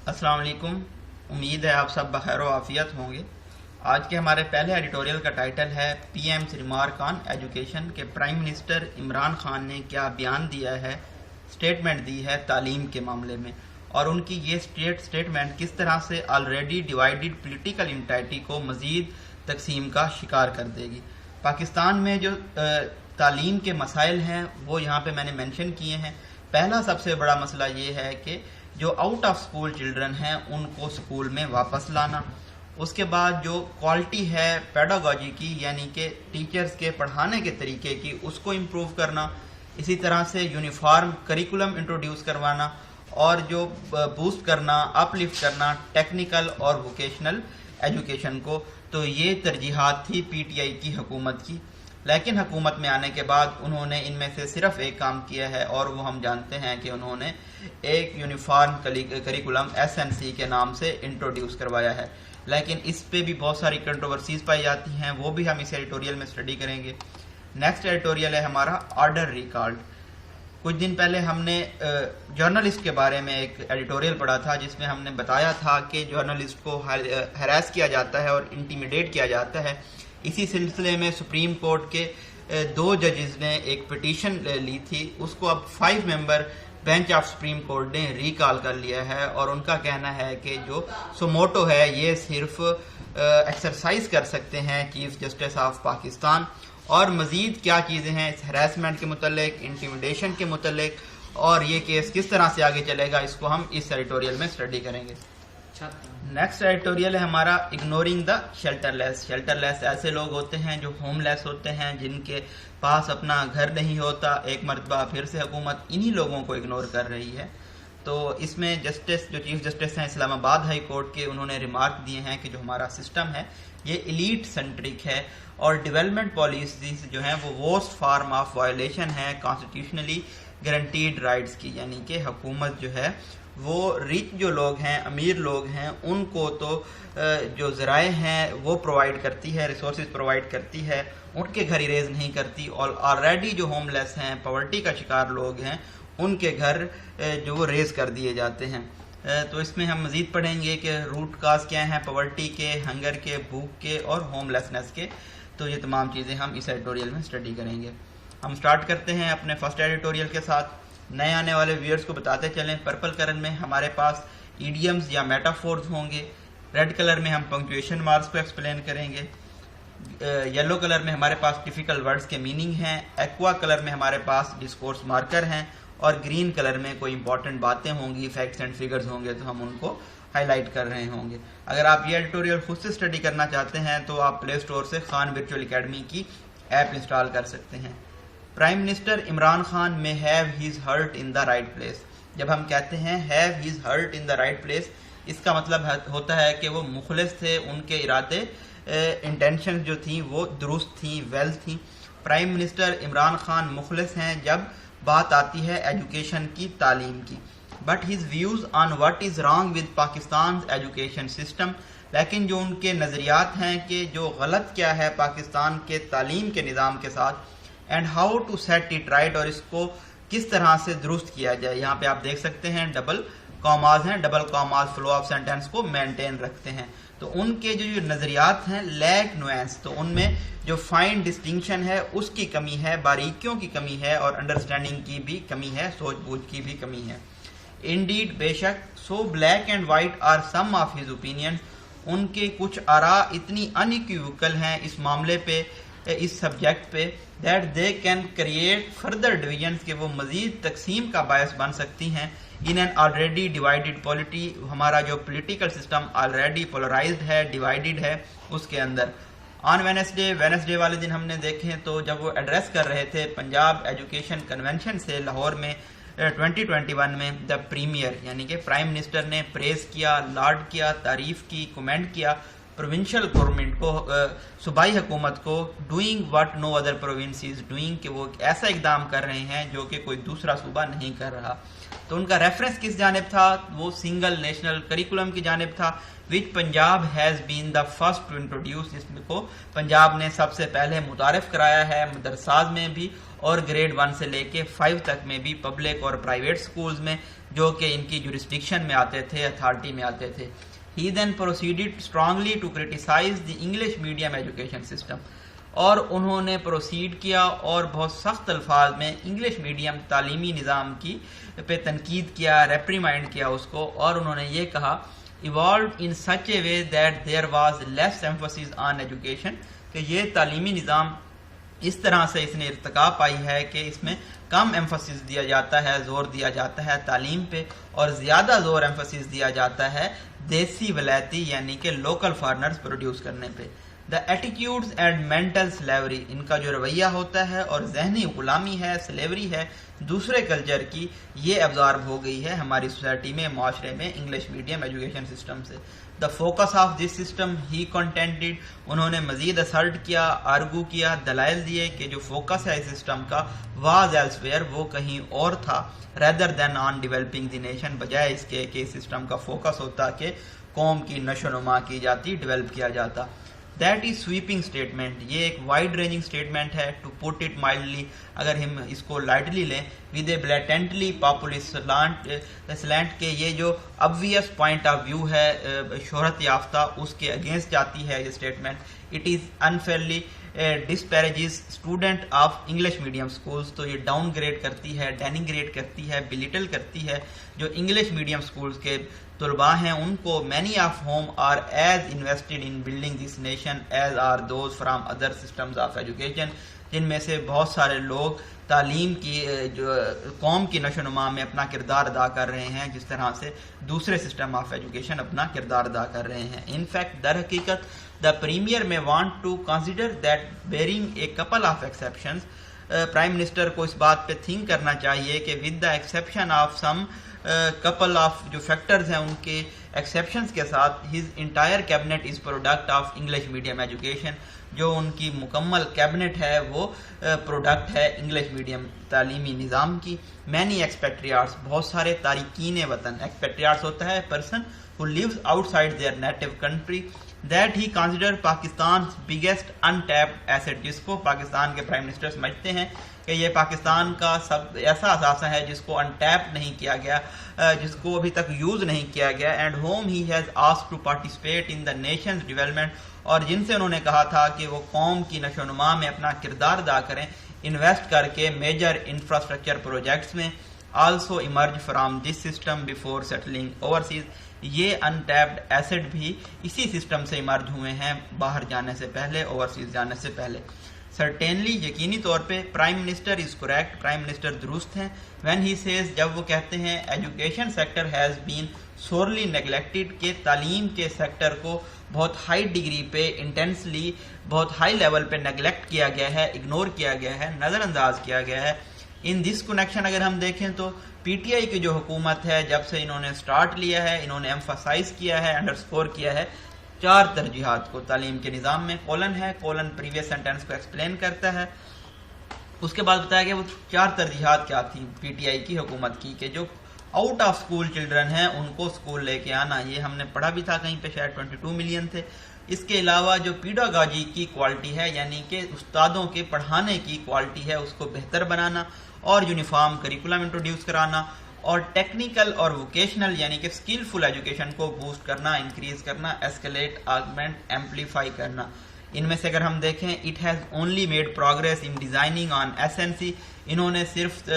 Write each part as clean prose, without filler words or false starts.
السلام علیکم. امید ہے آپ سب بخیر و عافیت ہوں گے. آج کے ہمارے پہلے ایڈیٹوریل کا ٹائٹل ہے پی ایم's ریمارک آن ایجوکیشن کہ پرائم منسٹر عمران خان نے کیا بیان دیا ہے، سٹیٹمنٹ دی ہے تعلیم کے معاملے میں، اور ان کی یہ سٹیٹمنٹ کس طرح سے آلریڈی ڈیوائیڈڈ پولیٹیکل انٹائٹی کو مزید تقسیم کا شکار کر دے گی. پاکستان میں جو تعلیم کے مسائل ہیں وہ یہاں پہ میں نے مینشن کیے ہیں. پہلا سب سے بڑا مسئلہ یہ ہے کہ جو آؤٹ آف سکول چلڈرن ہیں ان کو سکول میں واپس لانا. اس کے بعد جو کوالٹی ہے پیڈاگوجی کی، یعنی کہ ٹیچرز کے پڑھانے کے طریقے کی، اس کو امپروو کرنا. اسی طرح سے یونیفارم کریکولم انٹروڈیوس کروانا اور جو بوسٹ کرنا، اپ لفٹ کرنا ٹیکنیکل اور ووکیشنل ایجوکیشن کو. تو یہ ترجیحات تھی پی ٹی آئی کی حکومت کی. لیکن حکومت میں آنے کے بعد انہوں نے ان میں سے صرف ایک کام کیا ہے، اور وہ ہم جانتے ہیں کہ انہوں نے ایک یونیفارم کریکولم SNC کے نام سے انٹروڈیوس کروایا ہے. لیکن اس پہ بھی بہت ساری کنٹروورسیز پائی جاتی ہیں، وہ بھی ہم اس ایڈیٹوریل میں اسٹڈی کریں گے. نیکسٹ ایڈیٹوریل ہے ہمارا آرڈر ریکالڈ. کچھ دن پہلے ہم نے جرنلسٹ کے بارے میں ایک ایڈیٹوریل پڑھا تھا جس میں ہم نے بتایا تھا کہ جرنلسٹ کو ہراس کیا جاتا ہے اور انٹیمیڈیٹ کیا جاتا ہے. اسی سلسلے میں سپریم کورٹ کے 2 ججز نے ایک پٹیشن لی تھی. اس کو اب 5 ممبر بینچ آف سپریم کورٹ نے ریکال کر لیا ہے، اور ان کا کہنا ہے کہ جو سوموٹو ہے یہ صرف ایکسرسائز کر سکتے ہیں چیف جسٹس آف پاکستان، اور مزید کیا چیزیں ہیں اس ہراسمنٹ کے متعلق، انٹیمیڈیشن کے متعلق، اور یہ کیس کس طرح سے آگے چلے گا، اس کو ہم اس ایڈیٹوریل میں اسٹڈی کریں گے. نیکسٹ ایڈیٹوریل ہے ہمارا ignoring the shelterless. Shelterless ایسے لوگ ہوتے ہیں جو ہوم لیس ہوتے ہیں، جن کے پاس اپنا گھر نہیں ہوتا. ایک مرتبہ پھر سے حکومت انہی لوگوں کو اگنور کر رہی ہے. تو اس میں جسٹس جو چیف جسٹس ہیں اسلام آباد ہائی کورٹ کے، انہوں نے ریمارک دیے ہیں کہ جو ہمارا سسٹم ہے یہ ایلیٹ سینٹرک ہے، اور ڈیولپمنٹ پالیسیز جو ہیں وہ ورسٹ فارم آف وائلیشن ہے کانسٹیٹیوشنلی گارنٹیڈ رائٹس کی. یعنی کہ حکومت جو ہے وہ ریچ جو لوگ ہیں، امیر لوگ ہیں، ان کو تو جو ذرائع ہیں وہ پرووائڈ کرتی ہے، ریسورسز پرووائڈ کرتی ہے، ان کے گھر اریز نہیں کرتی. اور آلریڈی جو ہوم لیس ہیں، پاورٹی کا شکار لوگ ہیں، ان کے گھر جو وہ ریز کر دیے جاتے ہیں. تو اس میں ہم مزید پڑھیں گے کہ روٹ کاز کیا ہیں پاورٹی کے، ہنگر کے، بھوک کے اور ہوم لیسنس کے. تو یہ تمام چیزیں ہم اس ایڈیٹوریل میں اسٹڈی کریں گے. ہم سٹارٹ کرتے ہیں اپنے فرسٹ ایڈیٹوریل کے ساتھ. نئے آنے والے ویئرز کو بتاتے چلیں، پرپل کلر میں ہمارے پاس ایڈیمز یا میٹافورز ہوں گے، ریڈ کلر میں ہم پنکچویشن مارکس کو ایکسپلین کریں گے، یلو کلر میں ہمارے پاس ٹیپیکل ورڈز کے میننگ ہیں، ایکوا کلر میں ہمارے پاس ڈسکورس مارکر ہیں، اور گرین کلر میں کوئی امپورٹنٹ باتیں ہوں گی، فیکٹس اینڈ فگرز ہوں گے تو ہم ان کو ہائی لائٹ کر رہے ہوں گے. اگر آپ یہ ایڈیٹوریل خود سے اسٹڈی کرنا چاہتے ہیں تو آپ پلے اسٹور سے خان ورچوئل اکیڈمی کی ایپ انسٹال کر سکتے ہیں. پرائم منسٹر عمران خان میں he has hurt in the right place. جب ہم کہتے ہیں he has hurt in the right place, اس کا مطلب ہوتا ہے کہ وہ مخلص تھے، ان کے ارادے انٹینشن جو تھیں وہ درست تھیں، ویل تھیں. پرائم منسٹر عمران خان مخلص ہیں جب بات آتی ہے ایجوکیشن کی، تعلیم کی. But his views on what is wrong with Pakistan education system, لیکن جو ان کے نظریات ہیں کہ جو غلط کیا ہے پاکستان کے تعلیم کے نظام کے ساتھ، and how to set it right, اور اس کو کس طرح سے درست کیا جائے. یہاں پہ آپ دیکھ سکتے ہیں ڈبل کاماز ہیں، double commas flow of sentence کو مینٹین رکھتے ہیں. تو ان کے جو نظریات ہیں لیک نوینس، تو ان میں جو فائن ڈسٹنکشن ہے اس کی کمی ہے، باریکیوں کی کمی ہے، اور انڈرسٹینڈنگ کی بھی کمی ہے، سوچ بوجھ کی بھی کمی ہے. انڈیڈ بے شک so black and white are some of his opinion, ان کے کچھ آراء اتنی انیکویوکل ہیں اس معاملے پہ، اس سبجیکٹ پہ، that they can create further divisions, کہ وہ مزید تقسیم کا باعث بن سکتی ہیں in an already divided polity. ہمارا جو پولیٹیکل سسٹم آلریڈی پولرائزڈ ہے، ڈیوائیڈڈ ہے، اس کے اندر. آن وینسڈے والے دن ہم نے دیکھیں تو جب وہ ایڈریس کر رہے تھے پنجاب ایجوکیشن کنونشن سے لاہور میں 2021 میں، دا پریمیئر یعنی کہ پرائم منسٹر نے پریز کیا، لاڈ کیا، تعریف کی، کومنٹ کیا پروونشل گورنمنٹ کو صوبائی حکومت کو doing what no other province is doing کہ وہ ایسا اقدام کر رہے ہیں جو کہ کوئی دوسرا صوبہ نہیں کر رہا. تو ان کا ریفرنس کس جانب تھا؟ وہ سنگل نیشنل کریکولم کی جانب تھا which Punjab has been the first to introduce. جس کو پنجاب نے سب سے پہلے متعارف کرایا ہے مدرسات میں بھی اور گریڈ 1 سے لے کے 5 تک میں بھی پبلک اور پرائیویٹ سکولز میں جو کہ ان کی جورسڈکشن میں آتے تھے, اتھارٹی میں آتے تھے. He then proceeded strongly to criticize the English medium education system. اور انہوں نے پروسیڈ کیا اور بہت سخت الفاظ میں انگلش میڈیم تعلیمی نظام کی پہ تنقید کیا, ریپریمائنڈ کیا اس کو, اور انہوں نے یہ کہا evolved in such a way that there was less emphasis on education کہ یہ تعلیمی نظام اس طرح سے اس نے ارتقا پائی ہے کہ اس میں کم ایمفسس دیا جاتا ہے, زور دیا جاتا ہے تعلیم پہ, اور زیادہ زور ایمفسس دیا جاتا ہے دیسی ولایتی یعنی کہ لوکل فارنرز پروڈیوس کرنے پہ. دا ایٹیٹیوڈز اینڈ مینٹل سلیوری, ان کا جو رویہ ہوتا ہے اور ذہنی غلامی ہے, سلیوری ہے دوسرے کلچر کی, یہ ابزارب ہو گئی ہے ہماری سوسائٹی میں, معاشرے میں انگلش میڈیم ایجوکیشن سسٹم سے. The focus of this system he contented, انہوں نے مزید اسرٹ کیا, آرگو کیا, دلائل دیے کہ جو فوکس ہے اس سسٹم کا واز ایلس ویئر, وہ کہیں اور تھا, rather than on developing the nation, بجائے اس کے کہ اس سسٹم کا فوکس ہوتا کہ قوم کی نشو و نما کی جاتی, ڈیولپ کیا جاتا. دیٹ از سویپنگ اسٹیٹمنٹ, یہ ایک وائڈ رینجنگ اسٹیٹمنٹ ہے. ٹو پٹ اٹ مائلڈلی, اگر ہم اس کو لائٹلی لیں, with a blatantly populist slant کہ یہ جو obvious پوائنٹ آف ویو ہے شہرت یافتہ, اس کے اگینسٹ جاتی ہے یہ statement. It is unfairly disparages student of English medium schools, تو یہ ڈاؤن گریڈ کرتی ہے, ڈینیگریٹ کرتی ہے, بلیٹل کرتی ہے جو انگلش میڈیم اسکولس کے طلباء ہیں ان کو. Many of whom are as invested in building this nation as are those from other systems of education, جن میں سے بہت سارے لوگ تعلیم کی جو قوم کی نشو و نما میں اپنا کردار ادا کر رہے ہیں جس طرح سے دوسرے سسٹم آف ایجوکیشن اپنا کردار ادا کر رہے ہیں. ان فیکٹ در حقیقت the premier may want to consider that barring a couple of exceptions, prime minister کو اس بات پہ تھنک کرنا چاہیے کہ with the exception of some couple of جو فیکٹرز ہیں ان کے ایکسیپشنز کے ساتھ, his entire cabinet is product of English medium education, جو ان کی مکمل کیبنٹ ہے وہ پروڈکٹ ہے انگلش میڈیم تعلیمی نظام کی. مینی ایکسپیٹریارٹس, بہت سارے تارکین وطن, ایکسپیٹریارٹس ہوتا ہے person who lives outside their native country, that he consider Pakistan's biggest untapped asset, جس کو پاکستان کے پرائم منسٹر سمجھتے ہیں کہ یہ پاکستان کا سب ایسا اثاثہ ہے جس کو انٹیپ نہیں کیا گیا, جس کو ابھی تک یوز نہیں کیا گیا, and whom he has asked to participate in the nation's development, اور جن سے انہوں نے کہا تھا کہ وہ قوم کی نشو و نما میں اپنا کردار ادا کریں انویسٹ کر کے میجر انفراسٹرکچر پروجیکٹس میں. Also emerge from this system before settling overseas, یہ انٹیپڈ ایسٹ بھی اسی سسٹم سے ایمرج ہوئے ہیں باہر جانے سے پہلے, اوورسیز جانے سے پہلے. سرٹینلی, یقینی طور پہ prime minister is correct, prime minister درست ہیں وین ہی سیز, جب وہ کہتے ہیں education sector has been sorely neglected, کہ تعلیم کے سیکٹر کو بہت ہائی ڈگری پہ انٹینسلی بہت ہائی لیول پہ نیگلیکٹ کیا گیا ہے, اگنور کیا گیا ہے, نظر انداز کیا گیا ہے. ان دس کنیکشن اگر ہم دیکھیں تو پی ٹی آئی کی جو حکومت ہے جب سے انہوں نے سٹارٹ لیا ہے, انہوں نے ایمفاسائز کیا ہے, انڈرسکور کیا ہے 4 ترجیحات کو تعلیم کے نظام میں. کولن ہے, کولن پریویس سینٹینس کو ایکسپلین کرتا ہے. اس کے بعد بتایا گیا وہ 4 ترجیحات کیا تھیں پی ٹی آئی کی حکومت کی, کہ جو آؤٹ آف اسکول چلڈرن ہیں ان کو اسکول لے کے آنا, یہ ہم نے پڑھا بھی تھا کہیں پہ, شاید 22 ملین تھے. اس کے علاوہ جو پیڈاگاجی کی کوالٹی ہے, یعنی کہ استادوں کے پڑھانے کی کوالٹی ہے, اس کو بہتر بنانا اور یونیفارم کریکولم انٹروڈیوس کرانا, اور ٹیکنیکل اور ووکیشنل یعنی کہ اسکلفل ایجوکیشن کو بوسٹ کرنا, انکریز کرنا, ایسکیلیٹ, آگمنٹ, ایمپلیفائی کرنا. ان میں سے اگر ہم دیکھیں, it has only made progress in designing on S N C, انہوں نے صرف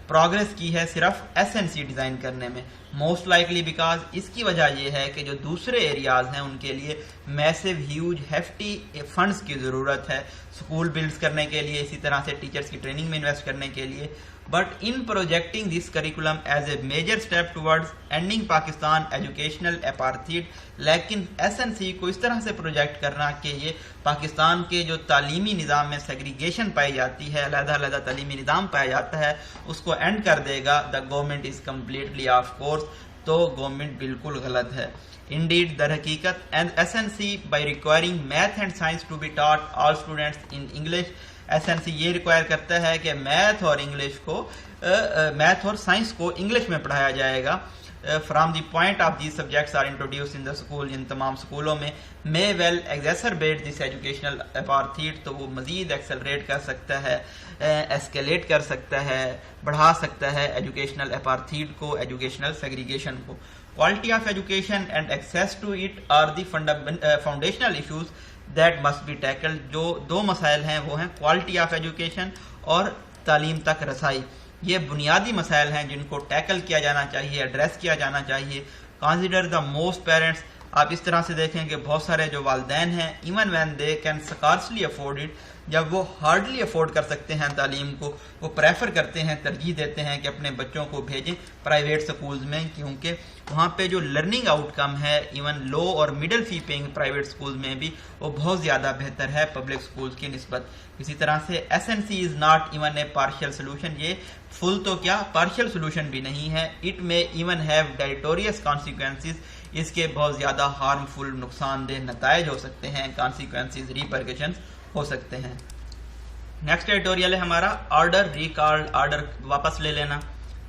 پروگریس کی ہے صرف ایس این سی ڈیزائن کرنے میں. موسٹ لائکلی بیکاز, اس کی وجہ یہ ہے کہ جو دوسرے ایریاز ہیں ان کے لیے میسو ہیوج ہیفٹی فنڈز کی ضرورت ہے اسکول بلڈز کرنے کے لیے, اسی طرح سے ٹیچرز کی ٹریننگ میں انویسٹ کرنے کے لیے. But in projecting this curriculum as a major step towards ending Pakistan educational apartheid, لیکن ایس این سی کو اس طرح سے پروجیکٹ کرنا کہ یہ پاکستان کے جو تعلیمی نظام میں سیگریگیشن پائی جاتی ہے, علیحدہ علیحدہ تعلیمی نظام پایا جاتا ہے, اس کو اینڈ کر دے گا. The government is completely of course تو گورنمنٹ بالکل غلط ہے. Indeed, در حقیقت SNC by requiring math and science to be taught all students in English, SNC یہ ریکوائر کرتا ہے کہ میتھ اور سائنس کو انگلش میں پڑھایا جائے گا. From the point of these subjects are introduce in the school, ان تمام اسکولوں میں may well exacerbate this educational apartheid, تو وہ مزید ایکسلریٹ کر سکتا ہے, ایسکیلیٹ کر سکتا ہے, بڑھا سکتا ہے ایجوکیشنل اپارتھیڈ کو, ایجوکیشنل سیگریگیشن کو. Quality of education and access to it are the foundational issues that must be tackled. جو دو مسائل ہیں وہ ہیں کوالٹی آف ایجوکیشن اور تعلیم تک رسائی. یہ بنیادی مسائل ہیں جن کو ٹیکل کیا جانا چاہیے, ایڈریس کیا جانا چاہیے. کنسیڈر دا موسٹ پیرنٹس, آپ اس طرح سے دیکھیں کہ بہت سارے جو والدین ہیں, even when they can scarcely afford it, جب وہ ہارڈلی افورڈ کر سکتے ہیں تعلیم کو, وہ پریفر کرتے ہیں, ترجیح دیتے ہیں کہ اپنے بچوں کو بھیجیں پرائیویٹ سکولز میں, کیونکہ وہاں پہ جو لرننگ آؤٹ کم ہے ایون لو اور مڈل فی پیئنگ پرائیویٹ سکولز میں بھی وہ بہت زیادہ بہتر ہے پبلک سکولز کی نسبت. اسی طرح سے SNC is not even a partial solution, یہ فل تو کیا پارشل سولوشن بھی نہیں ہے. اٹ میں ایون ہیو ڈیلیٹوریس کانسیکوینسز, اس کے بہت زیادہ ہارمفل نقصان دہ نتائج ہو سکتے ہیں, کانسیکوینسز ریپرکشنز ہو سکتے ہیں. نیکسٹ ایڈیٹوریل ہے ہمارا آرڈر ریکال, آرڈر واپس لے لینا.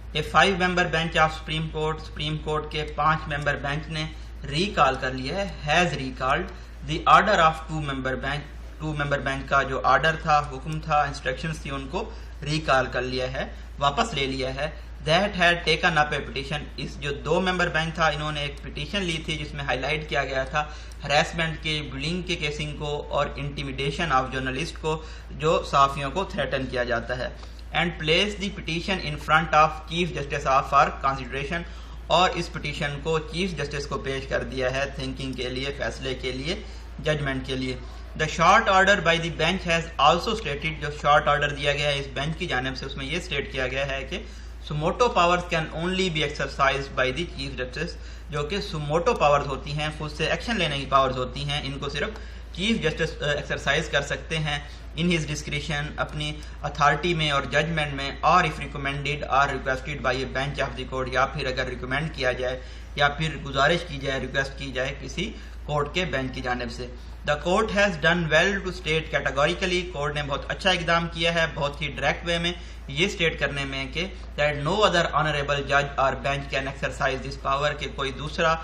اے 5 member bench of supreme court کے 5 ممبر بینچ نے ریکال کر لیا ہے, has recalled the order of 2 member bench. 2 member bench کا جو آرڈر تھا, حکم تھا, انسٹرکشنز تھی, ان کو ریکال کر لیا ہے, واپس لے لیا ہے. That had taken up a petition, اس جو 2 member بینچ تھا انہوں نے ایک پٹیشن لی تھی جس میں ہائی لائٹ کیا گیا تھا ہراسمنٹ کے, بلنگ کے کیسنگ کو اور انٹیمیڈیشن آف جرنلسٹ کو جو صحافیوں کو تھریٹن کیا جاتا ہے. And place the petition in front of chief justice of for consideration, اور اس پٹیشن کو چیف جسٹس کو پیش کر دیا ہے تھنکنگ کے لیے, فیصلے کے لیے, ججمنٹ کے لیے. The short order by the bench has also stated, جو شارٹ آرڈر دیا گیا ہے اس بینچ کی جانب سے اس میں یہ اسٹیٹ کیا گیا ہے کہ suo motu powers can only be exercised by the chief justice, جو کہ سموٹو پاورز ہوتی ہیں, خود سے ایکشن لینے کی پاورز ہوتی ہیں, ان کو صرف چیف جسٹس ایکسرسائز کر سکتے ہیں ان ہز ڈسکریشن, اپنی اتھارٹی میں اور ججمنٹ میں, اور اف ریکمینڈیڈ اور requested by a bench of the court, یا پھر اگر ریکمینڈ کیا جائے یا پھر گزارش کی جائے, ریکویسٹ کی جائے کسی کورٹ کے بینچ کی جانب سے. The court has done well to state categorically, court نے بہت اچھا اقدام کیا ہے بہت ہی ڈائریکٹ وے میں یہ اسٹیٹ کرنے میں کہ دیٹ نو ادر آنریبل جج اور bench can exercise this power, کہ کوئی دوسرا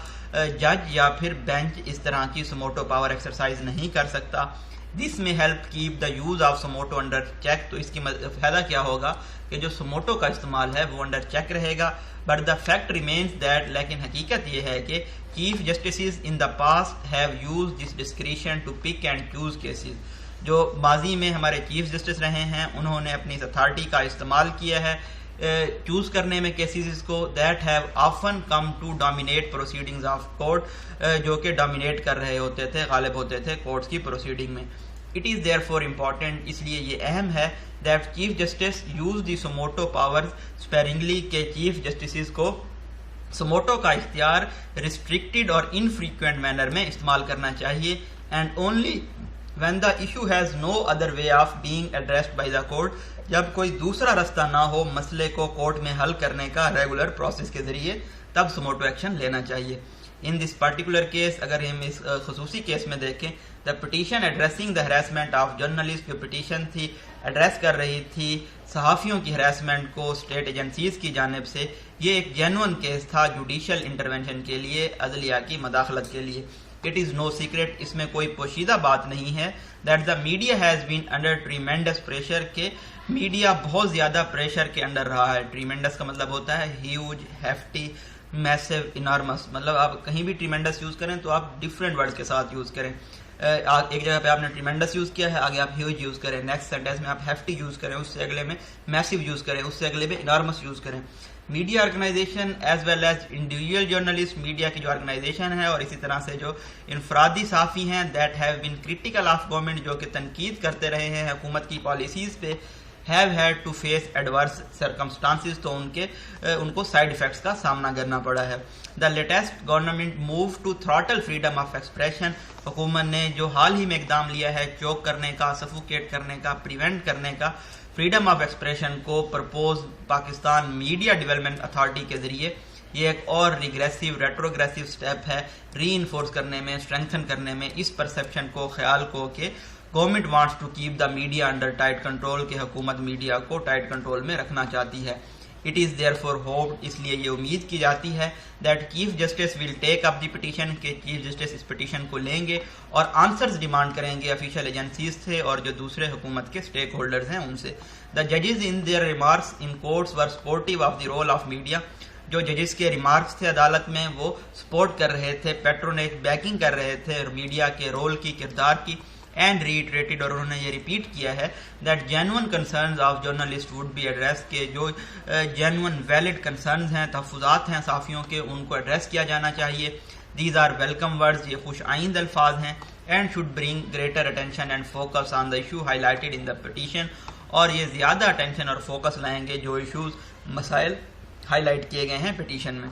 جج یا پھر بینچ اس طرح کی سموٹو پاور ایکسرسائز نہیں کر سکتا. This may help keep the use of suo motu under check, تو اس کی فائدہ کیا ہوگا کہ جو سموٹو کا استعمال ہے وہ انڈر چیک رہے گا. But the fact remains that, لیکن حقیقت یہ ہے کہ chief justices in the past have used this discretion to pick and choose cases, جو ماضی میں ہمارے چیف جسٹس رہے ہیں انہوں نے اپنی اتھارٹی کا استعمال کیا ہے چوز کرنے میں کیسز کو, that have often come to dominate proceedings of court, جو کہ ڈومینیٹ کر رہے ہوتے تھے, غالب ہوتے تھے کورٹس کی پروسیڈنگ میں. It is therefore important, اس لیے یہ اہم ہے that chief justice use the suo motu powers sparingly, کہ چیف جسٹسز کو سموٹو کا اختیار ریسٹرکٹیڈ اور انفریکوینٹ مینر میں استعمال کرنا چاہیے. And only when the issue has no other way of being addressed by the court, جب کوئی دوسرا رستہ نہ ہو مسئلے کو کورٹ میں حل کرنے کا ریگولر پروسیس کے ذریعے, تب سموٹو ایکشن لینا چاہیے. ان دس پرٹیکولر کیس, اگر ہم اس خصوصی کیس میں دیکھیں, the petition addressing the harassment of journalist, جو پٹیشن تھی ایڈریس کر رہی تھی صحافیوں کی ہراسمنٹ کو اسٹیٹ ایجنسیز کی جانب سے, یہ ایک جینوئن کیس تھا جوڈیشل انٹرونشن کے لیے, عدلیہ کی مداخلت کے لیے. It is no secret, اس میں کوئی پوشیدہ بات نہیں ہے, that the media has been under tremendous pressure, کہ میڈیا بہت زیادہ پریشر کے انڈر رہا ہے. tremendous کا مطلب ہوتا ہے huge, hefty, massive, enormous, مطلب آپ کہیں بھی tremendous یوز کریں تو آپ ڈفرینٹ ورڈز کے ساتھ یوز کریں. ایک جگہ پہ آپ نے tremendous یوز کیا ہے, آگے آپ huge یوز کریں, نیکسٹ سینٹینس میں آپ hefty یوز کریں, اس سے اگلے میں massive یوز کریں, اس سے اگلے میں enormous یوز کریں. Media organisation as well as individual journalist, media کی جو آرگنائزیشن ہے اور اسی طرح سے جو انفرادی صحافی ہیں, that have been critical of government, جو کہ تنقید کرتے رہے ہیں حکومت کی پالیسیز پہ, have had to face adverse circumstances, تو ان کو سائڈ افیکٹس کا سامنا کرنا پڑا ہے. The latest government move to throttle freedom of expression, حکومت نے جو حال ہی میں اقدام لیا ہے چوک کرنے کا, سفوکیٹ کرنے کا, پریونٹ کرنے کا, فریڈم آف ایکسپریشن کو purpose Pakistan media development authority کے ذریعے یہ ایک اور ریگریسیو ریٹروگریسیو سٹیپ ہے ری انفورس کرنے میں، اسٹرینگتھن کرنے میں اس پرسیپشن کو، خیال کو کہ government wants to keep the media under tight control, کہ حکومت میڈیا کو ٹائٹ کنٹرول میں رکھنا چاہتی ہے. It is therefore hope, اس لیے یہ امید کی جاتی ہے that chief justice will take up the petition, کہ چیف جسٹس اس پٹیشن کو لیں گے اور آنسرز ڈیمانڈ کریں گے آفیشیل ایجنسیز سے اور جو دوسرے حکومت کے اسٹیک ہولڈرز ہیں ان سے. دا ججز in their remarks in courts were supportive of the role of media, جو ججز کے ریمارکس تھے عدالت میں وہ سپورٹ کر رہے تھے، پیٹرونیج بیکنگ کر رہے تھے میڈیا کے رول کی، کردار کی. اینڈ ریٹریٹڈ، اور انہوں نے یہ ریپیٹ کیا ہے that genuine concerns of journalist would be address, کہ جو جینون ویلڈ کنسرنز ہیں، تحفظات ہیں صحافیوں کے، ان کو ایڈریس کیا جانا چاہیے. دیز آر ویلکم ورڈز، یہ خوش آئند الفاظ ہیں. And should bring greater attention and focus on the issue high lighted in the petition, اور یہ زیادہ اٹینشن اور فوکس لائیں گے جو ایشوز، مسائل ہائی لائٹ کیے گئے ہیں پٹیشن میں.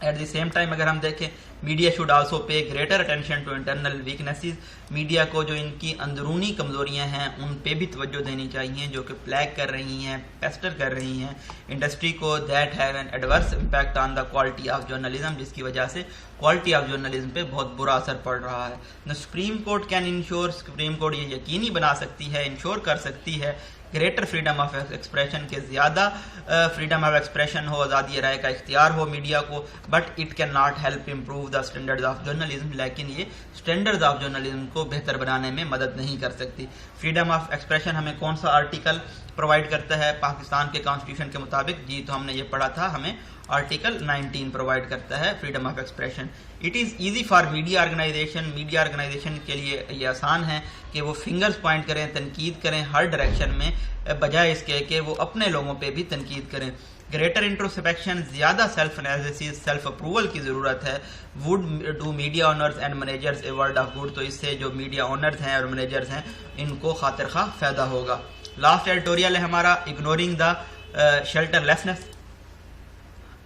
ایٹ دی سیم ٹائم اگر ہم دیکھیں media should also pay greater attention to internal weaknesses, media کو جو ان کی اندرونی کمزوریاں ہیں ان پہ بھی توجہ دینی چاہیے جو کہ پلیگ کر رہی ہیں، پیسٹر کر رہی ہیں انڈسٹری کو، that have an adverse impact on the quality of journalism, جس کی وجہ سے کوالٹی آف جرنلزم پہ بہت برا اثر پڑ رہا ہے. The supreme court can ensure, supreme court یہ یقینی بنا سکتی ہے، انشور کر سکتی ہے گریٹر فریڈم آف ایکسپریشن، کے زیادہ فریڈم آف ایکسپریشن ہو، آزادی رائے کا اختیار ہو میڈیا کو. But it can not help improve the standards of journalism, لیکن یہ اسٹینڈرڈز آف جرنلزم کو بہتر بنانے میں مدد نہیں کر سکتی. فریڈم آف ایکسپریشن ہمیں کون سا آرٹیکل پرووائڈ کرتا ہے پاکستان کے کانسٹیٹیوشن کے مطابق؟ جی تو ہم نے یہ پڑھا تھا، ہمیں آرٹیکل 19 پرووائڈ کرتا ہے freedom of expression. It is easy for media organization کے لیے یہ آسان ہے کہ وہ فنگرز پوائنٹ کریں، تنقید کریں ہر ڈائریکشن میں، بجائے اس کے کہ وہ اپنے لوگوں پہ بھی تنقید کریں. گریٹر انٹروسپیکشن، زیادہ سیلف انالیسس، سیلف اپروول کی ضرورت ہے. Would do media owners and managers a world of good, تو اس سے جو میڈیا اونرز ہیں اور مینیجرز ہیں ان کو خاطر خواہ فائدہ ہوگا. لاسٹ ایڈیٹوریل ہے ہمارا اگنورنگ دا شیلٹر لیسنس.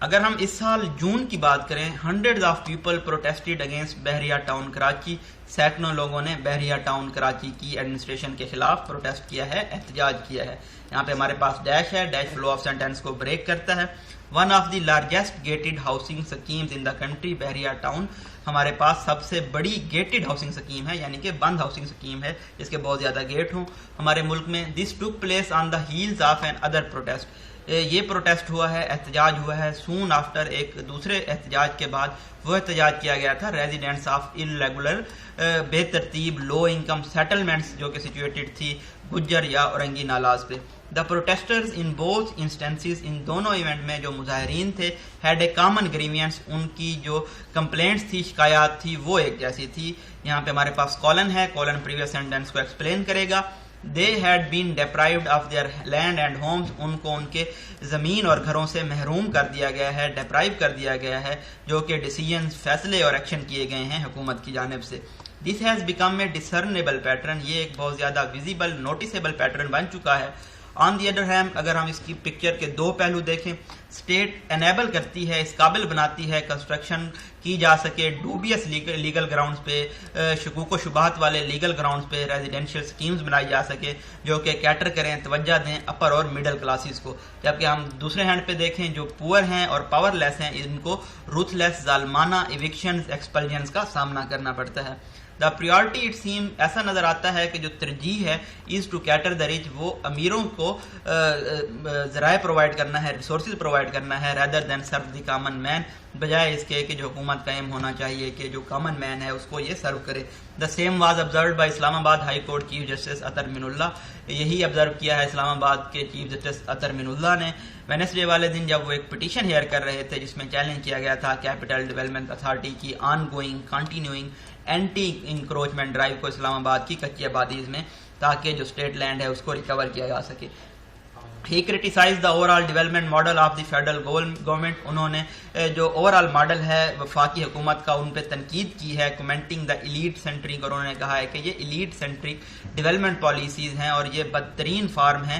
اگر ہم اس سال جون کی بات کریں، ہنڈریڈز آف پیپل پروٹیسٹڈ اگینسٹ بحریہ ٹاؤن کراچی، سینکڑوں لوگوں نے بحریہ ٹاؤن کراچی کی ایڈمنسٹریشن کے خلاف پروٹیسٹ کیا ہے، احتجاج کیا ہے. یہاں پہ ہمارے پاس ڈیش ہے، ڈیش فلو آف سینٹینس کو بریک کرتا ہے. One of the largest gated housing schemes in the country, بحریہ ٹاؤن ہمارے پاس سب سے بڑی گیٹڈ ہاؤسنگ سکیم ہے، یعنی کہ بند ہاؤسنگ سکیم ہے جس کے بہت زیادہ گیٹ ہوں ہمارے ملک میں. This took place on the heels of another protest, یہ پروٹیسٹ ہوا ہے، احتجاج ہوا ہے سون آفٹر، ایک دوسرے احتجاج کے بعد. وہ احتجاج کیا گیا تھا ریزیڈنٹس آف ارریگولر، بے ترتیب لو انکم سیٹلمنٹس جو کہ سچویٹڈ تھی گجر یا اورنگی نالاز پہ. دا پروٹیسٹرز ان بوتھ انسٹنسز، ان دونوں ایونٹ میں جو مظاہرین تھے، ہیڈ اے کامن گریوینس، ان کی جو کمپلینٹس تھی، شکایات تھی، وہ ایک جیسی تھی. یہاں پہ ہمارے پاس کالن ہے، کالن پریویس سینٹینس کو ایکسپلین کرے گا. They had been deprived of their land and homes، ان کو ان کے زمین اور گھروں سے محروم کر دیا گیا ہے، ڈیپرائیو کر دیا گیا ہے، جو کہ ڈیسیژنز، فیصلے اور ایکشن کیے گئے ہیں حکومت کی جانب سے. This has become a discernible pattern، یہ ایک بہت زیادہ ویزیبل، نوٹیسیبل پیٹرن بن چکا ہے. آن دی ادر ہینڈ اگر ہم اس کی پکچر کے دو پہلو دیکھیں، اسٹیٹ انیبل کرتی ہے، اس قابل بناتی ہے کنسٹرکشن کی جا سکے ڈوبیس لیگل گراؤنڈز پہ، شکوک و شبہات والے لیگل گراؤنڈز پہ ریزیڈینشیل سکیمز بنائی جا سکے جو کہ کیٹر کریں، توجہ دیں اپر اور مڈل کلاسز کو. جبکہ ہم دوسرے ہینڈ پہ دیکھیں جو پور ہیں اور پاور لیس ہیں، ان کو روتھ لیس، ظالمانہ ایوکشنز، ایکسپلجنس کا سامنا کرنا پڑتا ہے. دا پریورٹی اٹ سیم، ایسا نظر آتا ہے کہ جو ترجیح ہے از ٹو کیٹر دا ریچ، وہ امیروں کو ذرائع پرووائڈ کرنا ہے، ریسورسز پرووائڈ کرنا ہے، rather than serve the common man, بجائے اس کے کہ جو حکومت قائم ہونا چاہیے کہ جو کامن مین ہے اس کو یہ سرو کرے. The same was observed by Islamabad high court chief justice Athar Minallah, یہی آبزرو کیا ہے اسلام آباد کے چیف جسٹس اطہر من اللہ نے وینسڈے والے دن، جب وہ ایک پٹیشن ہیئر کر رہے تھے جس میں چیلنج کیا گیا تھا کیپٹل ڈیولپمنٹ اتھارٹی کی ongoing continuing anti encroachment drive کو اسلام آباد کی کچی آبادیز میں، تاکہ جو اسٹیٹ لینڈ ہے اس کو ریکور کیا جا سکے. He criticised the overall development model of the federal government, انہوں نے جو اوور آل ماڈل ہے وفاقی حکومت کا ان پہ تنقید کی ہے. کمنٹنگ دا ایلیٹ سینٹرک، اور انہوں نے کہا ہے کہ یہ ایلیٹ سینٹرک ڈیولپمنٹ پالیسیز ہیں اور یہ بدترین فارم ہیں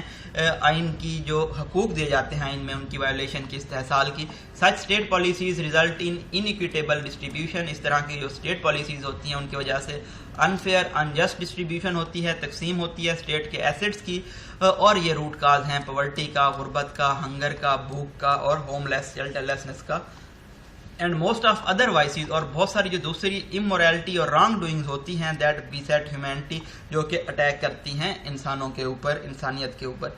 آئین کی، جو حقوق دیے جاتے ہیں آئین میں ان کی وائلیشن کی، استحصال کی. Such state policies result in inequitable distribution, اس طرح کی جو اسٹیٹ پالیسیز ہوتی ہیں ان کی وجہ سے انفیئر انجسٹ ڈسٹریبیوشن ہوتی ہے، تقسیم ہوتی ہے اسٹیٹ کے ایسٹس کی، اور یہ روٹ کاز ہیں پاورٹی کا، غربت کا، ہنگر کا، بھوک کا اور ہوم لیس شیلٹر لیسنس کا. And most of other voices, اور بہت ساری جو دوسری امورالٹی اور رانگ ڈوئنگز ہوتی ہیں دیٹ بیسیٹ ہیومینٹی، جو کہ اٹیک کرتی ہیں انسانوں کے اوپر، انسانیت کے اوپر.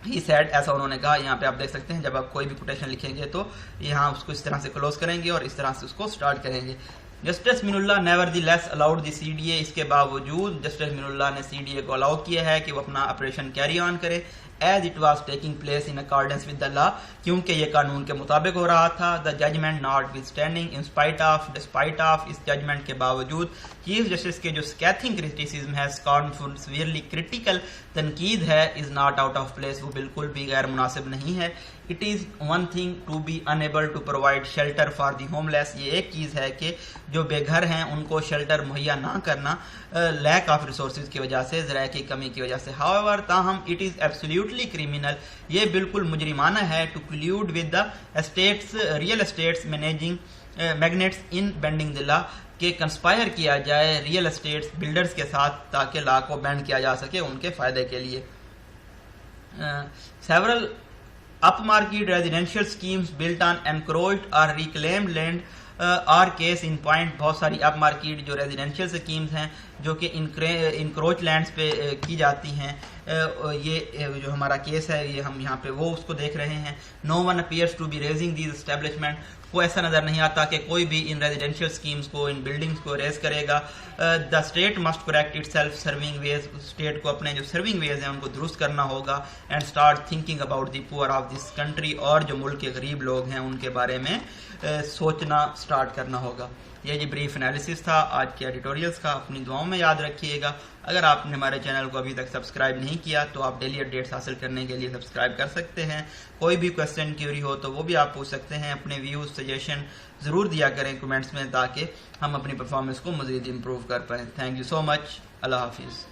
ہی سیڈ، ایسا انہوں نے کہا. یہاں پہ آپ دیکھ سکتے ہیں جب آپ کوئی بھی کوٹیشن لکھیں گے تو یہاں اس کو اس طرح سے کلوز کریں گے اور اس طرح سے اس کو سٹارٹ کریں گے. Justice Minallah nevertheless allowed the C D A, اس کے باوجود جسٹس من اللہ نے سی ڈی اے کو الاؤ کیا ہے کہ وہ اپنا آپریشن کیری آن کرے as it was taking place in accordance with the law, کیونکہ یہ قانون کے مطابق ہو رہا تھا. The judgment notwithstanding in spite of, despite of, اس ججمنٹ کے باوجود چیف جسٹس کے جو اسکیتھنگ کرٹیسزم ہے، سکارنفل، سیویئرلی کرٹیکل تنقید ہے، is not out of place, وہ بالکل بھی غیر مناسب نہیں ہے. It is one thing to be enable to provide shelter for the homeless, یہ ایک چیز ہے کہ جو بے گھر ہیں ان کو شیلٹر مہیا نہ کرنا لیک آف ریسورسز کی وجہ سے، ذرائع کی کمی کی وجہ سے. ہاؤیور، تاہم اٹ از ایبسلیوٹلی کریمنل، یہ بالکل مجرمانہ ہے to collude with the estates, real estates managing magnates in bending the law, کہ کنسپائر کیا جائے ریئل اسٹیٹس بلڈرز کے ساتھ تاکہ لا کو بینڈ کیا جا سکے ان کے فائدے کے لیے. Several upmarket residential schemes built on encroached اور reclaimed land are case in point, بہت ساری اپ مارکیٹ جو ریزیڈینشیل اسکیمز ہیں جو کہ انکروچ لینڈز پہ کی جاتی ہیں، یہ جو ہمارا کیس ہے یہ ہم یہاں پہ وہ اس کو دیکھ رہے ہیں. No one appears to be razing these establishment, کو ایسا نظر نہیں آتا کہ کوئی بھی ان ریزیڈینشیل اسکیمز کو، ان بلڈنگز کو ریز کرے گا. The state must correct it self serving ways, state کو اپنے جو سرونگ ویز ہیں ان کو درست کرنا ہوگا. And start thinking about the پور آف دس کنٹری، اور جو ملک کے غریب لوگ ہیں ان کے بارے میں سوچنا اسٹارٹ کرنا ہوگا. یہ جی بریف انالیسس تھا آج کے ایڈیٹوریلز کا، اپنی دعاؤں میں یاد رکھیے گا. اگر آپ نے ہمارے چینل کو ابھی تک سبسکرائب نہیں کیا تو آپ ڈیلی اپڈیٹس حاصل کرنے کے لیے سبسکرائب کر سکتے ہیں. کوئی بھی کویسچن کیوری ہو تو وہ بھی آپ پوچھ سکتے ہیں. اپنے ویوز سجیشن ضرور دیا کریں کمنٹس میں تاکہ ہم اپنی پرفارمنس کو مزید امپروو کر پائیں. تھینک یو سو مچ. اللہ حافظ.